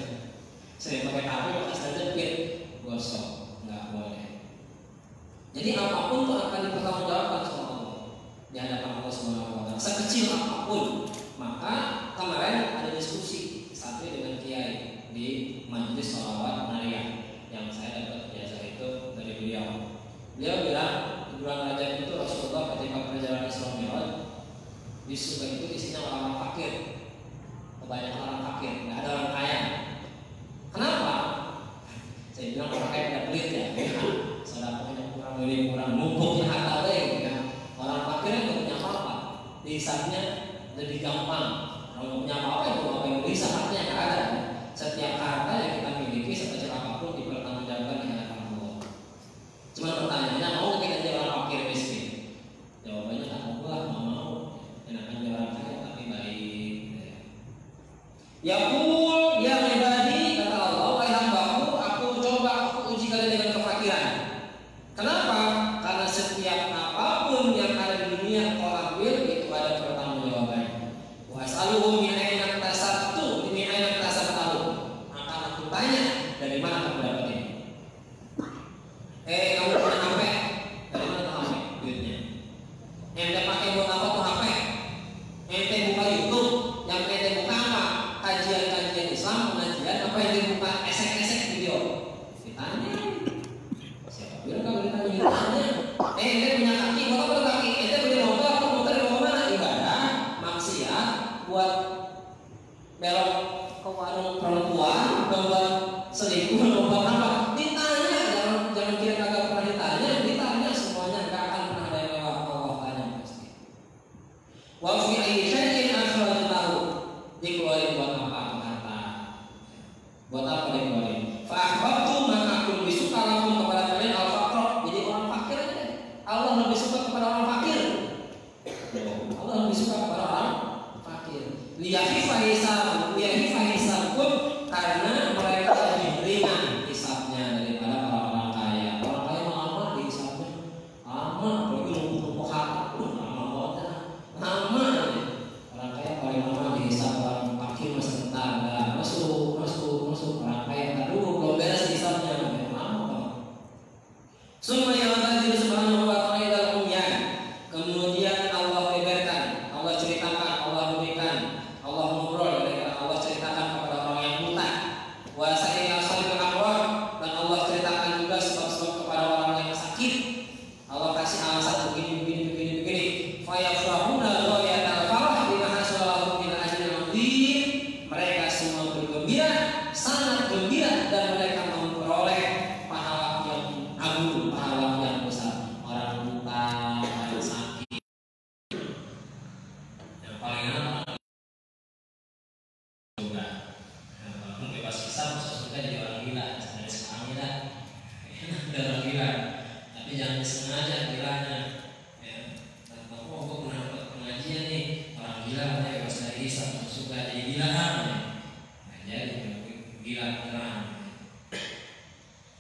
Saya pakai kafe pakai sendal jepit, gosok, nggak boleh. Jadi apapun tuh akan dipertanggungjawabkan sama Allah di hadapan Allah Subhanahu wa Ta'ala, sekecil apapun. Maka kemarin ada diskusi satu dengan kiai di majelis sholawat Nariyah yang saya dapat ijazah itu dari beliau. Beliau bilang di bulan Rajab itu Rasulullah ketika perjalanan Isra Mi'raj di surga itu isinya orang-orang fakir, kebanyakan orang fakir, nggak ada orang kaya. Kenapa? Saya bilang orang kaya tidak pelit ya, sedekahnya kurang numpuknya harta deh ya. Orang fakir yang nggak punya apa-apa, dihisabnya lebih gampang. Kalau punya apa-apa itu apa yang dihisab, hartanya nggak ada. Setiap harta yang kita miliki sekecil apapun dipertanggungjawabkan di hadapan Allah. Cuma pertanyaannya, mau kita jadi orang fakir miskin? Jawabannya tak mau. Enakan jadi orang kaya tapi baik. Ya pun, ya ibadi, kata Allah, wahai hambaku, aku uji kalian dengan kefakiran. Kenapa? Karena setiap apapun yang ada di dunia kau ambil itu ada pertanggungjawabannya. Was'aluhum min aina iktasabtu, min aina iktasabtahu. Akan aku tanya, dari mana kamu dapat ini? Kamu punya HP? Dari mana tuh HP duitnya? Ente pakai buat apa tuh HP? Ente buka YouTube, yang ente buka apa? Kajian Islam, pengajian, apa yang dibuka esek-esek video? Ditanya. Siapa bilang kamu ditanya? Ente punya kaki, buat apa tuh kaki? Ente beli motor dibawa mana? Ibadah, maksiat, buat belok ke warung perempuan, buat selingkuh, buat apa? Ditanya, jangan kira kagak pernah ditanya semuanya, nggak akan pernah ada yang lewat Allah tanya pasti. Wa fi ayyi syai'in akhrajtahu, dikeluarin buat apa? Buat apa dikeluarin? Fa'ahbabtu, maka aku lebih suka langsung kepada kalian al-faqra, jadi orang fakir aja. Allah lebih suka kepada orang fakir. Allah lebih suka kepada orang fakir. Liyahifa hisabun, karena mereka lebih ringan hisabnya daripada orang-orang kaya. Orang kaya lama di hisabnya, lama, apalagi numpuk harta, lama banget, lama. Orang kaya paling lama di hisab, orang fakir masih sebentar, masuk. Orang kaya tak dulu belum beres hisabnya, lama banget. Summa ya'tadiru subhanahu wa ta'ala umyan. Kemudian Allah beberkan, Allah ceritakan, Allah berikan, Allah ngobrol, Allah ceritakan kepada orang yang buta. Wa sa'il ashabul aqwar, dan Allah ceritakan juga sebab-sebab kepada orang yang sakit. Allah kasih alasan begini. Fa yafrahuna ghayatal farah bima hasalahu min ajrin 'azim. Mereka semua bergembira, sangat gembira, dan mereka memperoleh pahala yang agung, pahala yang besar. Orang buta, orang sakit, yang paling enak juga. Kalau bebas hisab, maksudnya jadi orang gila. Dari sekarang kita orang gila, tapi jangan disengaja gilanya. Aku pernah dapat pengajian nih, orang gila katanya bebas dari hisab, suka jadi gila kan? Jadi gila beneran.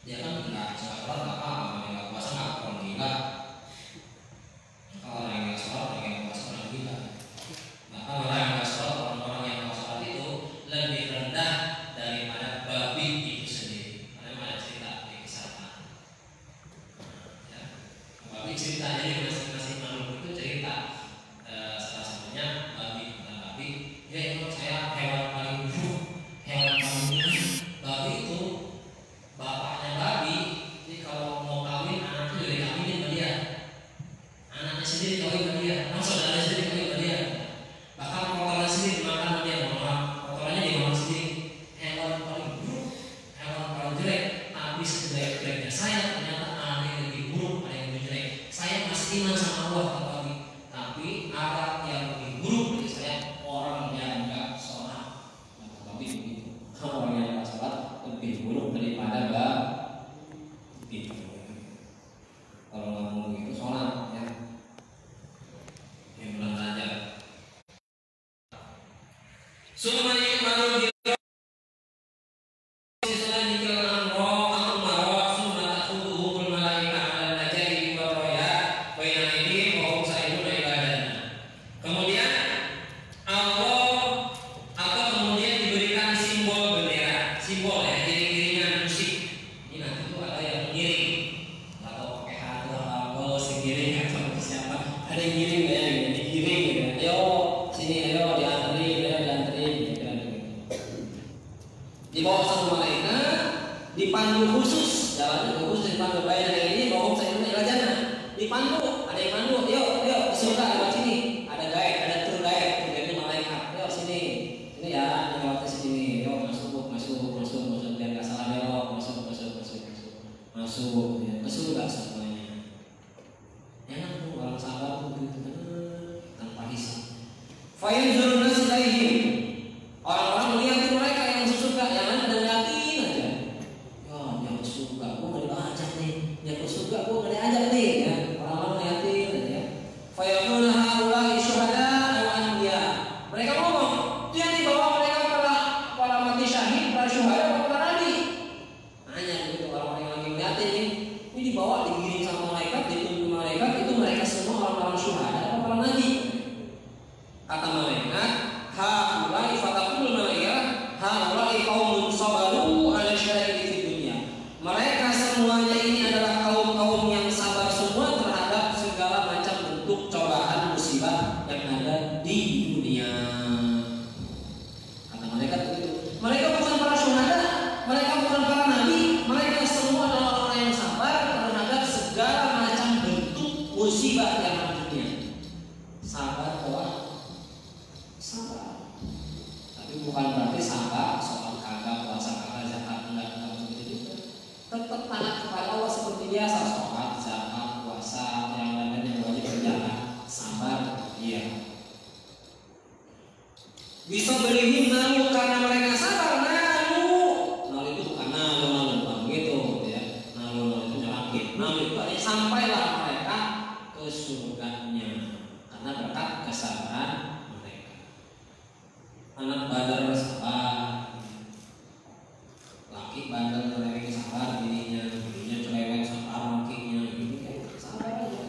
Dia kan nggak salah apa, cerita, jadi masing-masing makhluk itu cerita. Salah satunya babi. Ya itu saya hewan paling buruk, hewan paling buruk. Babi itu bapaknya babi. Jadi kalau mau kawin anaknya juga dikawinin sama dia. Anaknya sendiri kawin sama dia, saudaranya sendiri kawin sama dia. Bahkan kotoran sendiri dimakan sama dia, kotorannya dimakan sendiri. Hewan paling buruk, hewan paling jelek. Tapi sejelek-jeleknya saya ternyata ada yang lebih buruk, ada yang lebih jelek. Saya masih iman sama Allah tetapi ada yang lebih buruk dari saya, orang yang enggak sholat. Tapi begitu, orang yang enggak sholat lebih buruk daripada babi. Kalau ngomong begitu sholat ya, yang belum belajar. Semuanya malu dibawa satu malaikat, dipandu khusus, jalannya khusus dipandu bayar ini, bawa saya ini ila jannah. Dipandu, ada yang pandu, yuk ke surga lewat sini. Ada guide, ada tour guide malaikat. Yuk sini ya, lewat sini. Yuk masuk biar nggak salah belok, masuk ya, ke surga semuanya. Enak tuh orang sabar tuh gitu tanpa hisab. Fayanzurun nas ilaihim. Orang-orang melihat mereka yang masuk surga, yang lain pada ngeliatin aja. Ya, yang ke surga, gua nggak diajak nih. Yang ke surga, gua nggak diajak nih. Ya, orang-orang ngeliatin aja. Fayaquluna haula'i syuhada wa anbiya. Mereka ngomong, dia dibawa mereka para mati syahid, para syuhada, para nabi. Hanya gitu orang-orang yang lagi ngeliatin nih. Ini dibawa digiring sama malaikat, dituntun malaikat, itu mereka semua orang-orang syuhada atau para nabi. Kata malaikat, haulai fataqul malaikah haulai qaumun sabaru ala syara'i fid dunya. Mereka semuanya ini adalah kaum-kaum yang sabar semua terhadap segala macam bentuk cobaan musibah yang ada di dunia. Kata malaikat begitu. Mereka bukan para syuhada, mereka bukan para nabi, mereka semua adalah orang yang sabar terhadap segala macam bentuk musibah yang ada di dunia. Sabar sabar. Tapi bukan berarti sabar soal kagak puasa kagak zakat enggak begitu juga. Tetap taat kepada Allah seperti biasa, sholat, zakat, puasa, yang lain yang wajib berjalan, sabar, iya. Bisa berihim nalu karena mereka sabar, nalu itu bukan nalu gitu ya. Nalu itu nyelakit, nalu itu sampailah mereka ke surganya karena berkat kesabaran. Anak bandel sabar, laki bandel cerewet sabar, bininya cerewet sabar, lakinya ini sabar aja.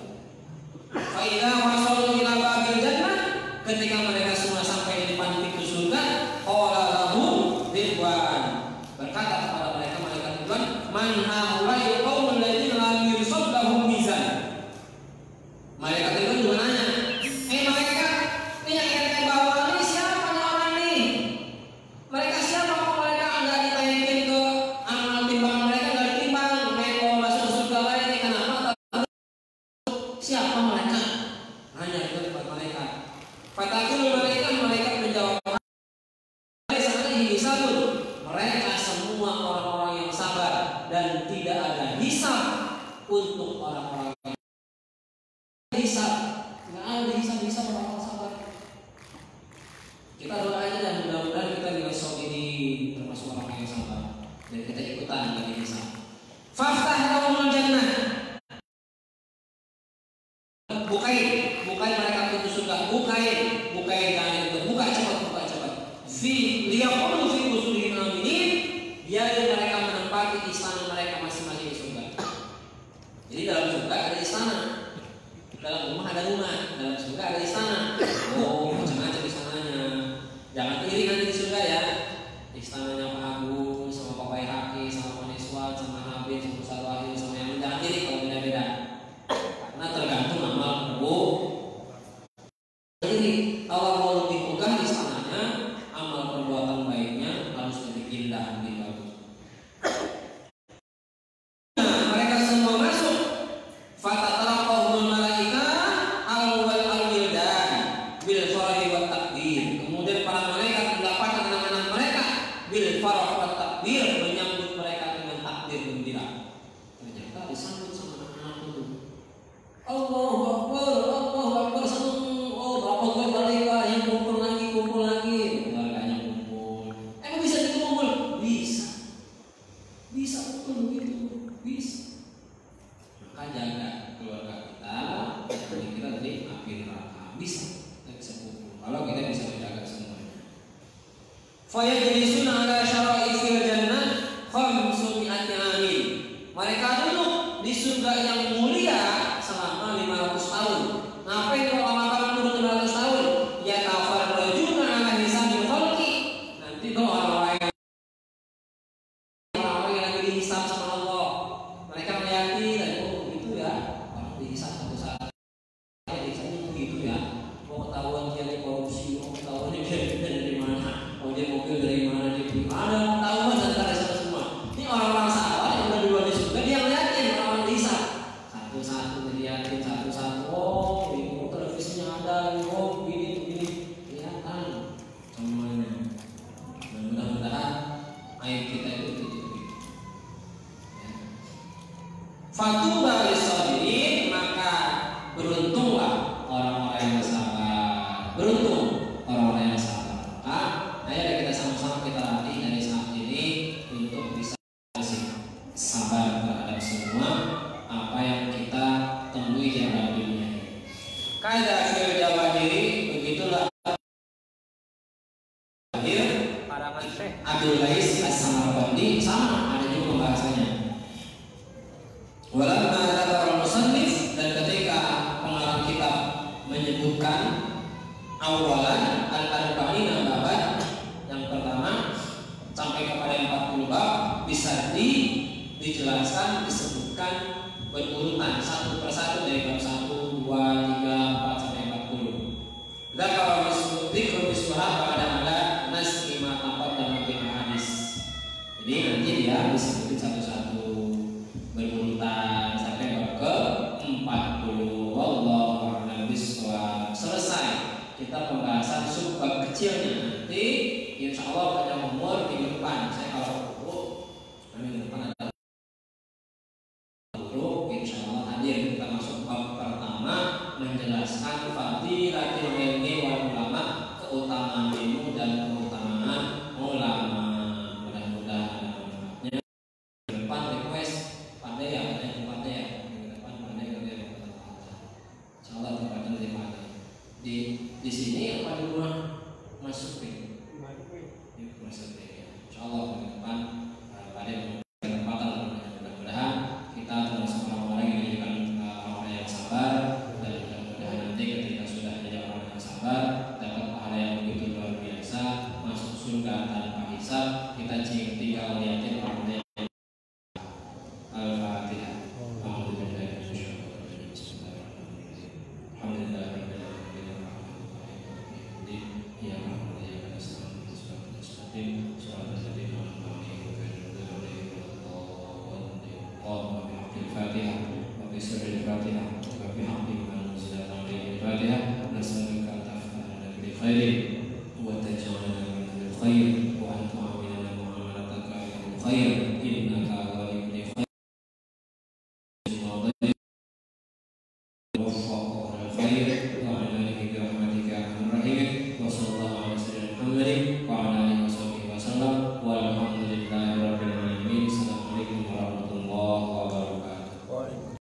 Faida wasallu ila babil jannah, ketika mereka semua sampai di depan pintu surga, qala lahum ridwan, berkata kepada mereka malaikat ridwan, man haulai qaumul ladzina lam yursad lahum mizan. Malaikat ridwan juga nanya, malaikat, ini yang kita bawa ini siapa? Mereka siapa kok mereka nggak ditayangin ke amal timbangan mereka nggak ditimbang, mereka mau masuk surga lain kenapa? Siapa mereka? Hanya itu buat mereka. Fatakul mereka menjawab. Mereka semua orang-orang yang sabar dan tidak ada hisab untuk orang-orang yang hisab. Nggak ada hisab orang-orang sabar. Kita doa aja dan mudah-mudahan kita di besok ini termasuk orang yang sabar dan kita ikutan dari hisab. Faftah lahumul jannah. Bukain mereka pintu surga. Bukain kalian buka cepat. Fi liyaqulu fi usulihim aminin. Biar mereka menempati istana mereka masing-masing di surga. Jadi dalam surga ada istana, dalam rumah ada rumah, dalam surga ada istana. Oh, macam-macam istananya. Jangan iri nanti di surga ya. Istananya Pak Agung sama Pak Baihaqi sama Pak Niswat sama Habib sama Ustaz Wahyu sama yang jangan iri kalau beda-beda. Karena tergantung disambut sama anak-anak itu. Allahu Akbar, seneng. Oh, bapak mereka yang kumpul lagi. Keluarganya kumpul. Emang bisa dikumpul? Bisa betul begitu, bisa. Maka jaga keluarga kita, jadi kita tadi api neraka. Bisa kumpul. Kalau kita bisa menjaga semuanya. Fayajlisuna ala syara'ifil jannah khamsumi'ati amin. Mereka duduk di surga yang mulia selama 500 tahun. Ngapain kalau lama-lama duduk 500 tahun? Ya tafarrajuna ala hisabil khalqi. Nanti kalau orang-orang yang lagi dihisab sama Allah, mereka melihat itu ya, orang dihisab satu saat. Dihisabnya begitu ya. Mau ketahuan dia korupsi, mau ketahuan dia dari mana, mau dia mobil dari mana, dia ada ketahuan dan ada semua. Ini orang-orang sahabat yang udah duluan di surga, dia ngeliatin orang dihisab satu-satu, dilihatin satu-satu. Oh, ini televisinya ada, oh begini, kelihatan semuanya. Dan mudah-mudahan air kita itu tutupi. Fatuba lis-sabirin, maka beruntunglah orang-orang yang sabar. Beruntung orang-orang yang sabar. Ayo kita sama-sama kita latih dari saat ini untuk bisa sabar terhadap semua apa yang kita temui di dalam dunia ini. Kada fil jawahiri, begitulah parangan Syekh Abdul Ghais As-Samarqandi, sama ada juga pembahasannya. Walamma dzakara al-musannif, dan ketika pengarang kitab menyebutkan awalan al-arba'ina baban, yang pertama sampai kepada 40 bab, bisa dijelaskan, disebutkan berurutan satu persatu dari bab 1, 2, 3, 4 sampai 40. Dzakara dzikru bismillah pada ala nas ima tampat dalam hadis. Jadi nanti dia disebutin satu-satu berurutan sampai bab ke 40. Wallahu a'lam bishawab. Selesai kita pembahasan subbab kecilnya. Nanti insya Allah pada umur minggu depan saya kalau minggu depan ada guru, insya Allah hadir. Kita masuk bab pertama, menjelaskan fadilatul ilmi wal ulama, keutamaan ilmu dan keutamaan ulama. Mudah-mudahan minggu depan request pandai ya, tempatnya ya, minggu depan pandai ya, insya Allah tempatnya lebih pandai. Di sini apa di rumah masuk nih? Masuk ya. Insya Allah minggu depan pada kesempatan mudah-mudahan kita termasuk orang-orang yang dijadikan orang-orang yang sabar, dan mudah-mudahan nanti ketika sudah menjadi orang yang sabar dapat pahala yang begitu luar biasa, masuk surga tanpa hisab. Kita tinggal lihatin orang-orang yang Al-Fatihah. Wa